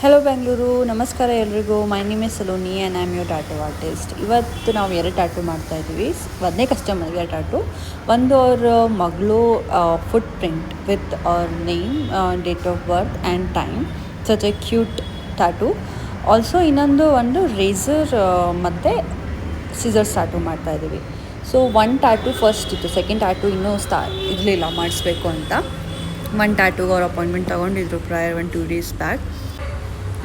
Hello Bengaluru, ನಮಸ್ಕಾರ ಎಲ್ರಿಗೂ. My name is Saloni and I am your tattoo artist. ಇವತ್ತು ನಾವು 2 ಟ್ಯಾಟೂ ಮಾಡ್ತಾಯಿದ್ದೀವಿ. ಒಂದೇ ಕಸ್ಟಮರ್ಗೆ ಟ್ಯಾಟೂ. ಒಂದು ಅವ್ರ ಮಗಳು ಫುಟ್ ಪ್ರಿಂಟ್ ವಿತ್ ಅವ್ರ name, date of birth and time. Such A cute tattoo. Also ಒಂದು ರೇಸರ್ ಮತ್ತು ಸಿಸರ್ಸ್ ಟ್ಯಾಟೂ ಮಾಡ್ತಾಯಿದ್ದೀವಿ. ಸೊ ಒಂದು ಟ್ಯಾಟೂ ಫಸ್ಟ್ ಇತ್ತು, ಸೆಕೆಂಡ್ ಟ್ಯಾಟೂ ಇನ್ನೂ ಇರಲಿಲ್ಲ ಮಾಡಿಸ್ಬೇಕು ಅಂತ. ಒಂದು ಟ್ಯಾಟೂಗೆ ಅವ್ರು ಅಪಾಯಿಂಟ್ಮೆಂಟ್ ತೊಗೊಂಡಿದ್ರು ಪ್ರಯರ್ 1-2 ಡೇಸ್ ಬ್ಯಾಕ್.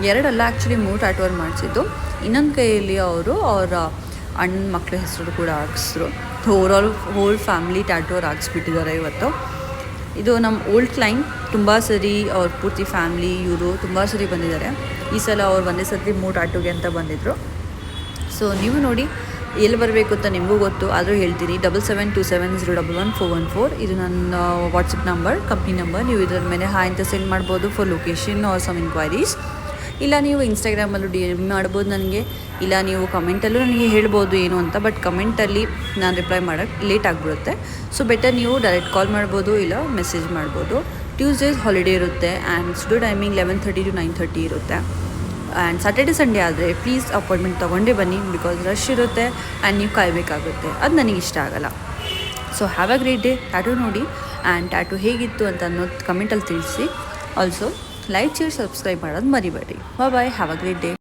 2 ಅಲ್ಲ, ಆ್ಯಕ್ಚುಲಿ 3 ಟ್ಯಾಟೂ ಅವ್ರು ಮಾಡಿಸಿದ್ದು. ಇನ್ನೊಂದು ಕೈಯಲ್ಲಿ ಅವರು ಅವರ ಅಣ್ಣನ ಮಕ್ಕಳ ಹೆಸರು ಕೂಡ ಹಾಕಿಸಿದ್ರು. ಹೋಲ್ ಫ್ಯಾಮಿಲಿ ಟ್ಯಾಟೂ ಅವ್ರು ಹಾಕ್ಸ್ಬಿಟ್ಟಿದ್ದಾರೆ ಇವತ್ತು. ಇದು ನಮ್ಮ ಓಲ್ಡ್ ಕ್ಲೈಂಟ್. ತುಂಬ ಸರಿ ಅವ್ರ ಪೂರ್ತಿ ಫ್ಯಾಮ್ಲಿ ಇವರು ತುಂಬ ಸರಿ ಬಂದಿದ್ದಾರೆ. ಈ ಸಲ ಅವ್ರು ಒಂದೇ ಸರ್ತಿ 3 ಟ್ಯಾಟೂಗೆ ಅಂತ ಬಂದಿದ್ದರು. ಸೊ ನೀವು ನೋಡಿ, ಎಲ್ಲಿ ಬರಬೇಕು ಅಂತ ನಿಮಗೂ ಗೊತ್ತು, ಆದರೂ ಹೇಳ್ತೀನಿ. 7727011414 ಇದು ನನ್ನ ವಾಟ್ಸಪ್ ನಂಬರ್, ಕಂಪ್ನಿ ನಂಬರ್. ನೀವು ಇದರ ಮೇಲೆ ಹಾಯ್ ಅಂತ ಸೆಂಡ್ ಮಾಡ್ಬೋದು ಫಾರ್ ಲೊಕೇಶನ್ ಆರ್ ಸಮ್ ಇನ್ಕ್ವೈರೀಸ್. ಇಲ್ಲ ನೀವು ಇನ್ಸ್ಟಾಗ್ರಾಮಲ್ಲೂ DM ಮಾಡ್ಬೋದು ನನಗೆ, ಇಲ್ಲ ನೀವು ಕಮೆಂಟಲ್ಲೂ ನನಗೆ ಹೇಳ್ಬೋದು ಏನು ಅಂತ. ಬಟ್ ಕಮೆಂಟಲ್ಲಿ ನಾನು ರಿಪ್ಲೈ ಮಾಡೋಕ್ಕೆ ಲೇಟ್ ಆಗಿಬಿಡುತ್ತೆ. ಸೊ ಬೆಟರ್ ನೀವು ಡೈರೆಕ್ಟ್ ಕಾಲ್ ಮಾಡ್ಬೋದು, ಇಲ್ಲ ಮೆಸೇಜ್ ಮಾಡ್ಬೋದು. ಟ್ಯೂಸ್ಡೇಸ್ ಹಾಲಿಡೇ ಇರುತ್ತೆ ಆ್ಯಂಡ್ ಸ್ಟುಡಿಯೋ ಟೈಮಿಂಗ್ 11:30 to 9:30 ಇರುತ್ತೆ. ಆ್ಯಂಡ್ ಸ್ಯಾಟರ್ಡೆ ಸಂಡೇ ಆದರೆ ಪ್ಲೀಸ್ ಅಪಾಯಿಂಟ್ಮೆಂಟ್ ತೊಗೊಂಡೇ ಬನ್ನಿ, ಬಿಕಾಸ್ ರಶ್ ಇರುತ್ತೆ ಆ್ಯಂಡ್ ನೀವು ಕಾಯಬೇಕಾಗುತ್ತೆ. ಅದು ನನಗೆ ಇಷ್ಟ ಆಗೋಲ್ಲ. So have a great day. Tattoo ನೋಡಿ ಆ್ಯಂಡ್ ಟ್ಯಾಟೂ ಹೇಗಿತ್ತು ಅಂತ ಅನ್ನೋದು ಕಮೆಂಟಲ್ಲಿ ತಿಳಿಸಿ. ಆಲ್ಸೋ ಲೈಕ್, ಶೇರ್, ಸಬ್ಸ್ಕ್ರೈಬ್ ಮಾಡೋದು ಮರಿಬೇಡಿ. ಬಾಯ್, ಹ್ಯಾವ್ ಅ ಗ್ರೇಟ್ ಡೇ.